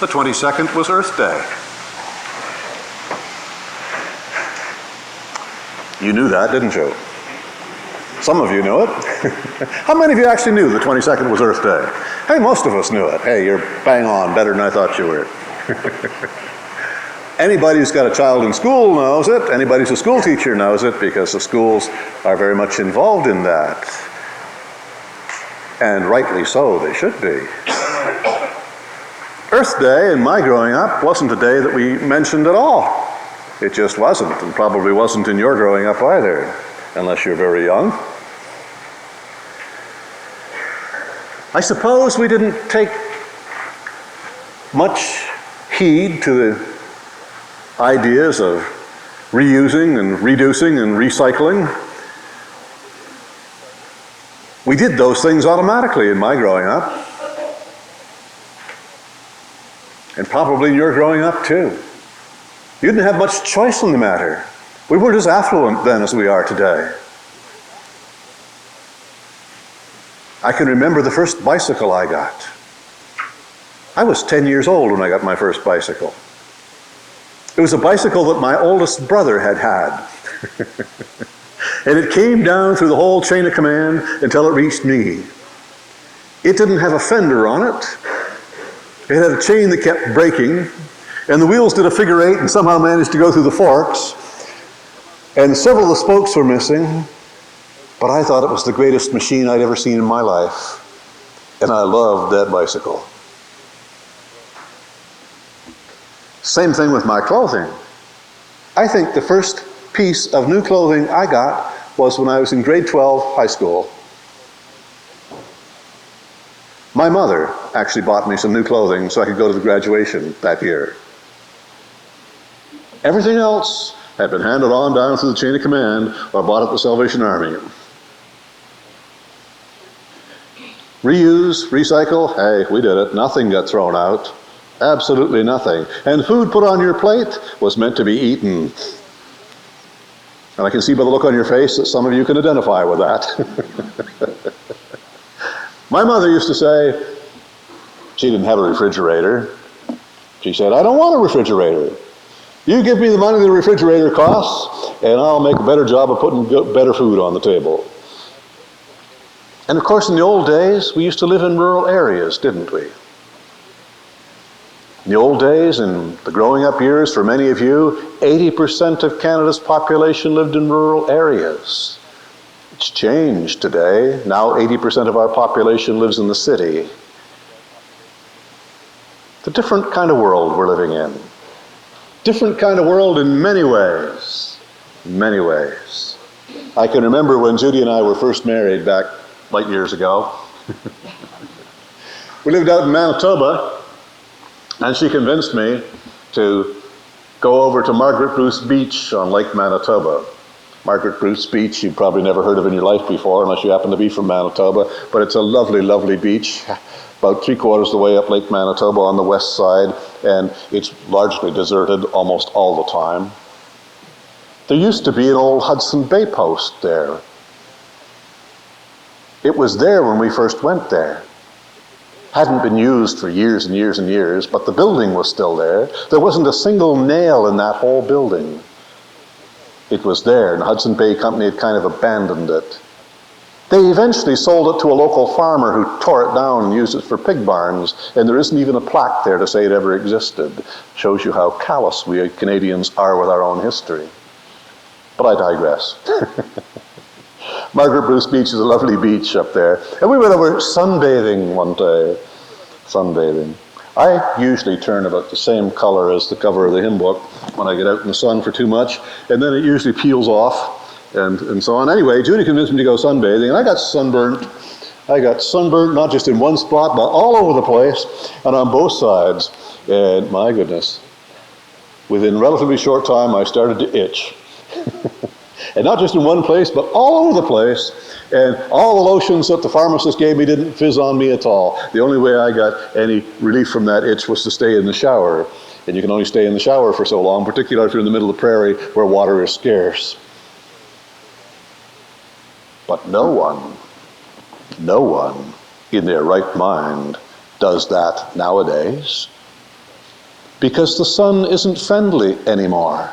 The 22nd was Earth Day. You knew that, didn't you? Some of you knew it. How many of you actually knew the 22nd was Earth Day? Hey, most of us knew it. Hey, you're bang on, better than I thought you were. Anybody who's got a child in school knows it. Anybody who's a school teacher knows it, because the schools are very much involved in that. And rightly so, they should be. Earth Day, in my growing up, wasn't a day that we mentioned at all. It just wasn't, and probably wasn't in your growing up either, unless you're very young. I suppose we didn't take much heed to the ideas of reusing and reducing and recycling. We did those things automatically in my growing up. And probably in your growing up too. You didn't have much choice in the matter. We weren't as affluent then as we are today. I can remember the first bicycle I got. I was 10 years old when I got my first bicycle. It was a bicycle that my oldest brother had had. And it came down through the whole chain of command until it reached me. It didn't have a fender on it. It had a chain that kept breaking, and the wheels did a figure eight and somehow managed to go through the forks. And several of the spokes were missing, but I thought it was the greatest machine I'd ever seen in my life. And I loved that bicycle. Same thing with my clothing. I think the first piece of new clothing I got was when I was in grade 12 high school. My mother actually bought me some new clothing so I could go to the graduation that year. Everything else had been handed on down through the chain of command or bought at the Salvation Army. Reuse, recycle, hey, we did it. Nothing got thrown out. Absolutely nothing. And food put on your plate was meant to be eaten. And I can see by the look on your face that some of you can identify with that. My mother used to say, she didn't have a refrigerator. She said, I don't want a refrigerator. You give me the money the refrigerator costs, and I'll make a better job of putting better food on the table. And of course, in the old days, we used to live in rural areas, didn't we? In the old days, in the growing up years, for many of you, 80% of Canada's population lived in rural areas. It's changed today. Now 80% of our population lives in the city. It's a different kind of world we're living in. Different kind of world in many ways. Many ways. I can remember when Judy and I were first married back light years ago. We lived out in Manitoba, and she convinced me to go over to Margaret Bruce Beach on Lake Manitoba. Margaret Bruce Beach, you've probably never heard of in your life before, unless you happen to be from Manitoba, but it's a lovely, lovely beach, about 3/4 of the way up Lake Manitoba on the west side, and it's largely deserted almost all the time. There used to be an old Hudson Bay post there. It was there when we first went there. Hadn't been used for years and years and years, but the building was still there. There wasn't a single nail in that whole building. It was there, and the Hudson Bay Company had kind of abandoned it. They eventually sold it to a local farmer who tore it down and used it for pig barns, and there isn't even a plaque there to say it ever existed. Shows you how callous we Canadians are with our own history. But I digress. Margaret Bruce Beach is a lovely beach up there. And we went over sunbathing one day. Sunbathing. I usually turn about the same color as the cover of the hymn book when I get out in the sun for too much, and then it usually peels off and so on. Anyway, Judy convinced me to go sunbathing, and I got sunburnt. I got sunburnt not just in one spot, but all over the place and on both sides. And my goodness, within a relatively short time, I started to itch. And not just in one place, but all over the place. And all the lotions that the pharmacist gave me didn't fizz on me at all. The only way I got any relief from that itch was to stay in the shower. And you can only stay in the shower for so long, particularly if you're in the middle of the prairie where water is scarce. But no one in their right mind does that nowadays. because the sun isn't friendly anymore.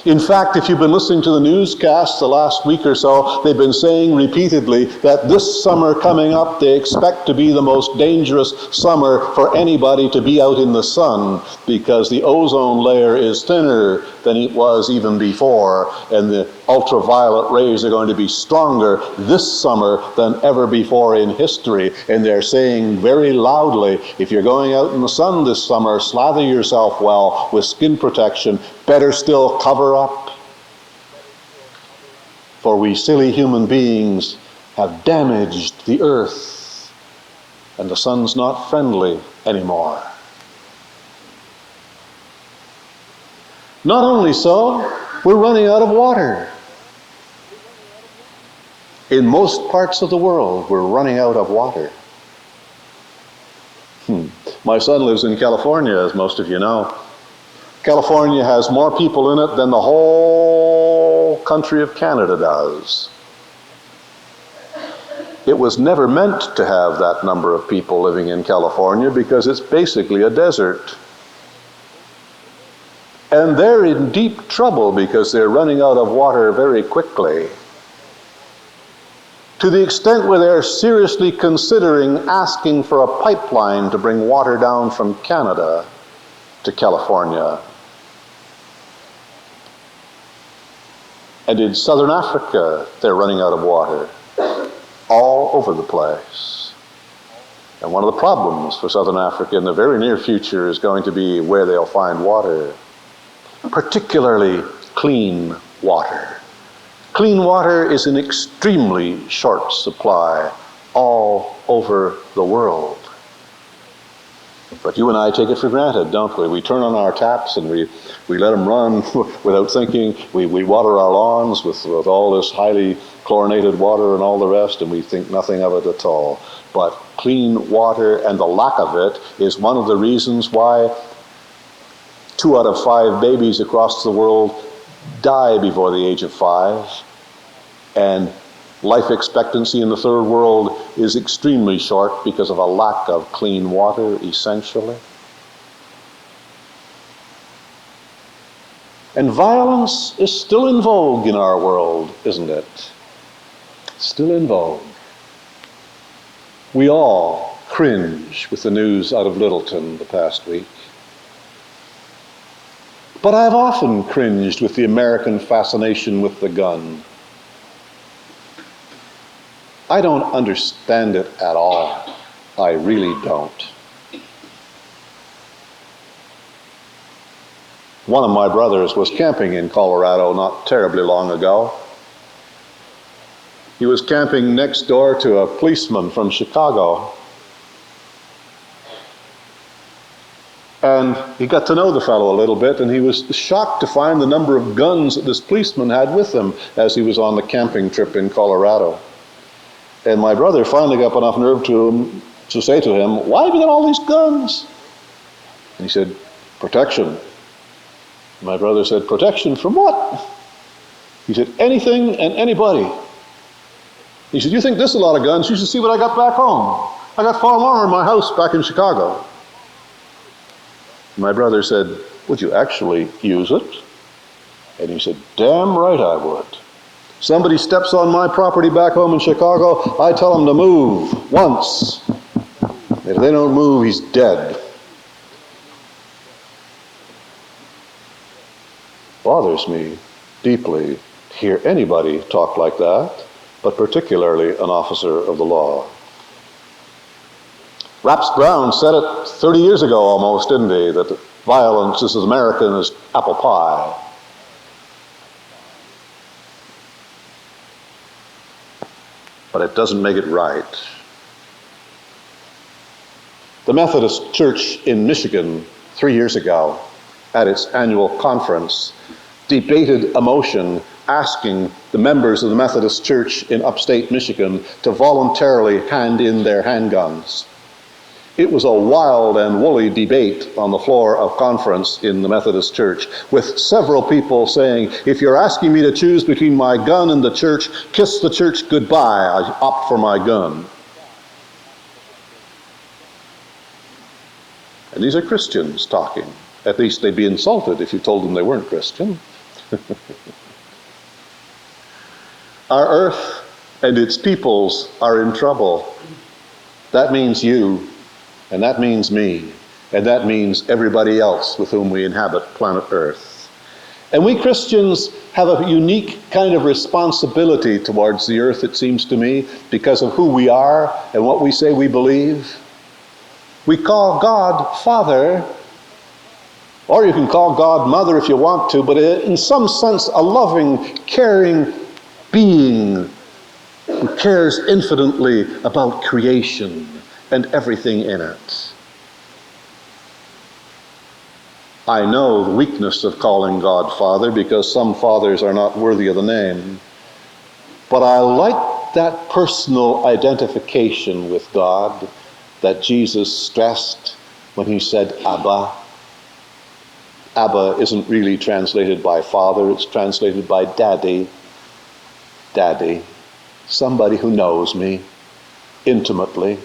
In fact, if you've been listening to the newscasts the last week or so, they've been saying repeatedly that this summer coming up, they expect to be the most dangerous summer for anybody to be out in the sun, because the ozone layer is thinner than it was even before, and the ultraviolet rays are going to be stronger this summer than ever before in history. And they're saying very loudly, if you're going out in the sun this summer, slather yourself well with skin protection. Better still, cover up. For we silly human beings have damaged the earth, and the sun's not friendly anymore. Not only so, we're running out of water. In most parts of the world, we're running out of water. My son lives in California, as most of you know. California has more people in it than the whole country of Canada does. It was never meant to have that number of people living in California because it's basically a desert. And they're in deep trouble because they're running out of water very quickly, to the extent where they're seriously considering asking for a pipeline to bring water down from Canada to California. And in southern Africa, they're running out of water all over the place. And one of the problems for southern Africa in the very near future is going to be where they'll find water, particularly clean water. Clean water is in extremely short supply all over the world. But you and I take it for granted, don't we? We turn on our taps and we let them run without thinking. We water our lawns with all this highly chlorinated water and all the rest, and we think nothing of it at all. But clean water and the lack of it is one of the reasons why 2 out of 5 babies across the world die before the age of 5. And life expectancy in the third world is extremely short because of a lack of clean water, essentially. And violence is still in vogue in our world, isn't it? Still in vogue. We all cringe with the news out of Littleton the past week. But I've often cringed with the American fascination with the gun. I don't understand it at all. I really don't. One of my brothers was camping in Colorado not terribly long ago. He was camping next door to a policeman from Chicago. And he got to know the fellow a little bit, and he was shocked to find the number of guns that this policeman had with him as he was on the camping trip in Colorado. And my brother finally got up enough nerve to say to him, "Why have you got all these guns?" And he said, "Protection." My brother said, "Protection from what?" He said, "Anything and anybody." He said, "You think this is a lot of guns? You should see what I got back home. I got far more in my house back in Chicago." My brother said, "Would you actually use it?" And he said, "Damn right I would. Somebody steps on my property back home in Chicago, I tell him to move once. If they don't move, he's dead." Bothers me deeply to hear anybody talk like that, but particularly an officer of the law. Raps Brown said it 30 years ago almost, didn't he? That violence is as American as apple pie. But it doesn't make it right. The Methodist Church in Michigan 3 years ago, at its annual conference, debated a motion asking the members of the Methodist Church in upstate Michigan to voluntarily hand in their handguns. It was a wild and woolly debate on the floor of conference in the Methodist Church, with several people saying, "If you're asking me to choose between my gun and the church, kiss the church goodbye. I opt for my gun." And these are Christians talking. At least they'd be insulted if you told them they weren't Christian. Our earth and its peoples are in trouble. That means you, and that means me, and that means everybody else with whom we inhabit planet Earth. And we Christians have a unique kind of responsibility towards the earth, it seems to me, because of who we are and what we say we believe. We call God Father, or you can call God Mother if you want to, but in some sense a loving, caring being who cares infinitely about creation and everything in it. I know the weakness of calling God Father because some fathers are not worthy of the name, but I like that personal identification with God that Jesus stressed when he said Abba. Abba isn't really translated by father, it's translated by daddy. Daddy. Somebody who knows me intimately,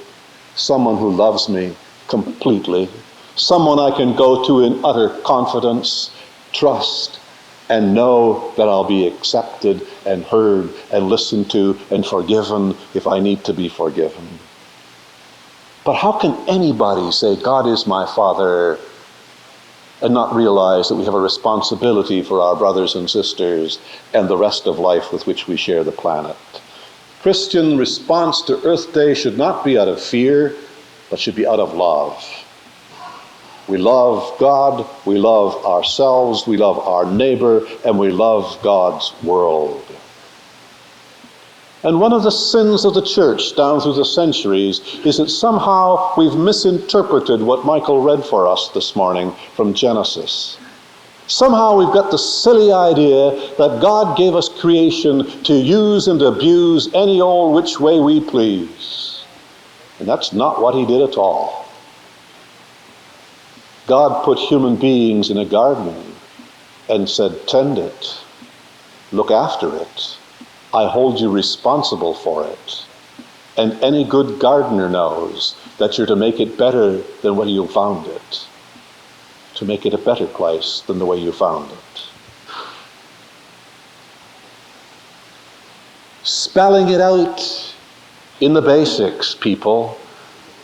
someone who loves me completely, someone I can go to in utter confidence, trust, and know that I'll be accepted and heard and listened to and forgiven if I need to be forgiven. But how can anybody say, God is my Father, and not realize that we have a responsibility for our brothers and sisters and the rest of life with which we share the planet? Christian response to Earth Day should not be out of fear, but should be out of love. We love God, we love ourselves, we love our neighbor, and we love God's world. And one of the sins of the church down through the centuries is that somehow we've misinterpreted what Michael read for us this morning from Genesis. Somehow we've got the silly idea that God gave us creation to use and abuse any old which way we please. And that's not what he did at all. God put human beings in a garden and said, tend it, look after it. I hold you responsible for it. And any good gardener knows that you're to make it better than when you found it. To make it a better place than the way you found it. Spelling it out in the basics, people.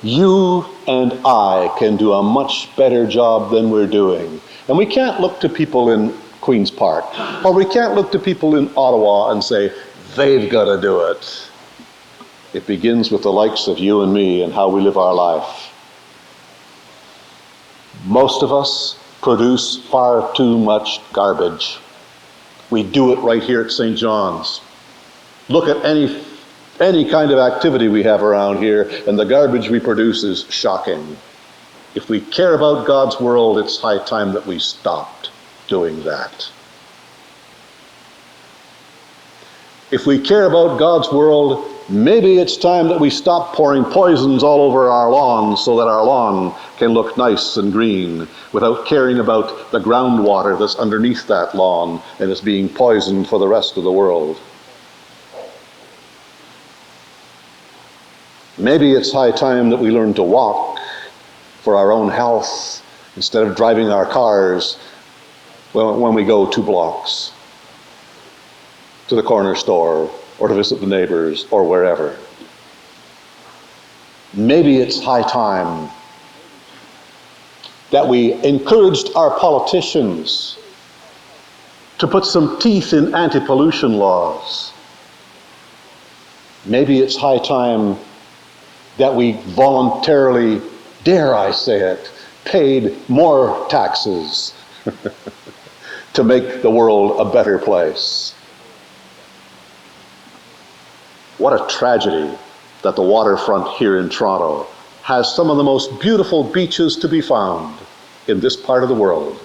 You and I can do a much better job than we're doing. And we can't look to people in Queen's Park, or we can't look to people in Ottawa and say, they've got to do it. It begins with the likes of you and me and how we live our life. Most of us produce far too much garbage. We do it right here at St. John's. Look at any kind of activity we have around here, and the garbage we produce is shocking. If we care about God's world, it's high time that we stopped doing that. If we care about God's world, maybe it's time that we stop pouring poisons all over our lawns so that our lawn can look nice and green without caring about the groundwater that's underneath that lawn and is being poisoned for the rest of the world. Maybe it's high time that we learn to walk for our own health instead of driving our cars when we go 2 blocks to the corner store or to visit the neighbors or wherever. Maybe it's high time that we encouraged our politicians to put some teeth in anti-pollution laws. Maybe it's high time that we voluntarily, dare I say it, paid more taxes to make the world a better place. What a tragedy that the waterfront here in Toronto has some of the most beautiful beaches to be found in this part of the world.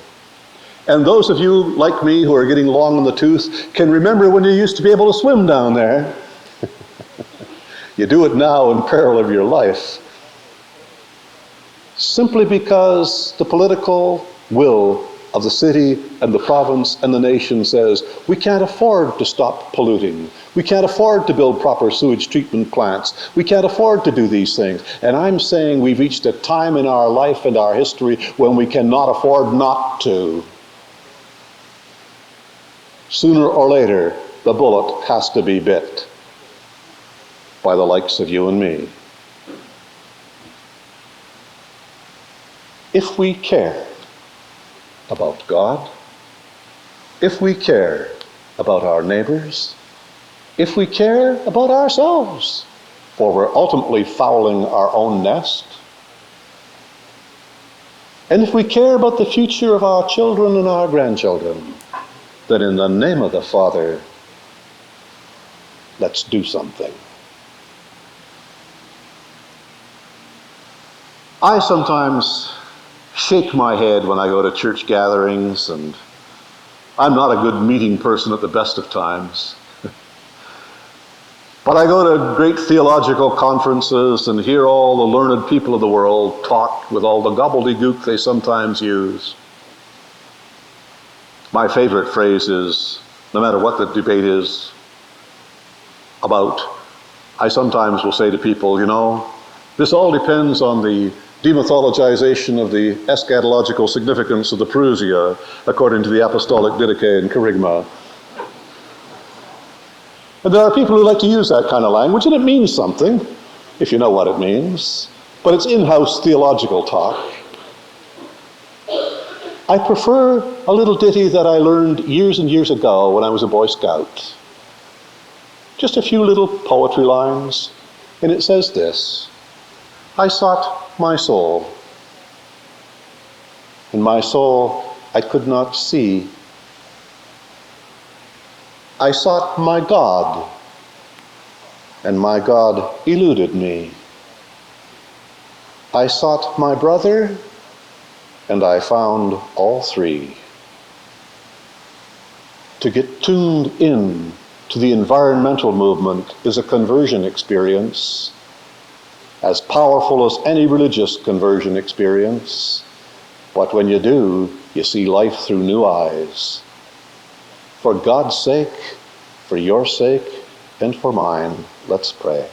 And those of you like me who are getting long in the tooth can remember when you used to be able to swim down there. You do it now in peril of your life. Simply because the political will of the city and the province and the nation says, we can't afford to stop polluting. We can't afford to build proper sewage treatment plants. We can't afford to do these things. And I'm saying we've reached a time in our life and our history when we cannot afford not to. Sooner or later, the bullet has to be bit by the likes of you and me. If we care about God, if we care about our neighbors, if we care about ourselves, for we're ultimately fouling our own nest, and if we care about the future of our children and our grandchildren, then in the name of the Father, let's do something. I sometimes shake my head when I go to church gatherings, and I'm not a good meeting person at the best of times. But I go to great theological conferences and hear all the learned people of the world talk with all the gobbledygook they sometimes use. My favorite phrase is, no matter what the debate is about, I sometimes will say to people, you know, this all depends on the demythologization of the eschatological significance of the parousia, according to the apostolic didache and kerygma. And there are people who like to use that kind of language, and it means something, if you know what it means. But it's in-house theological talk. I prefer a little ditty that I learned years and years ago when I was a Boy Scout. Just a few little poetry lines, and it says this: I sought my soul. In my soul I could not see. I sought my God, and my God eluded me. I sought my brother, and I found all three. To get tuned in to the environmental movement is a conversion experience, as powerful as any religious conversion experience. But when you do, you see life through new eyes. For God's sake, for your sake, and for mine, let's pray.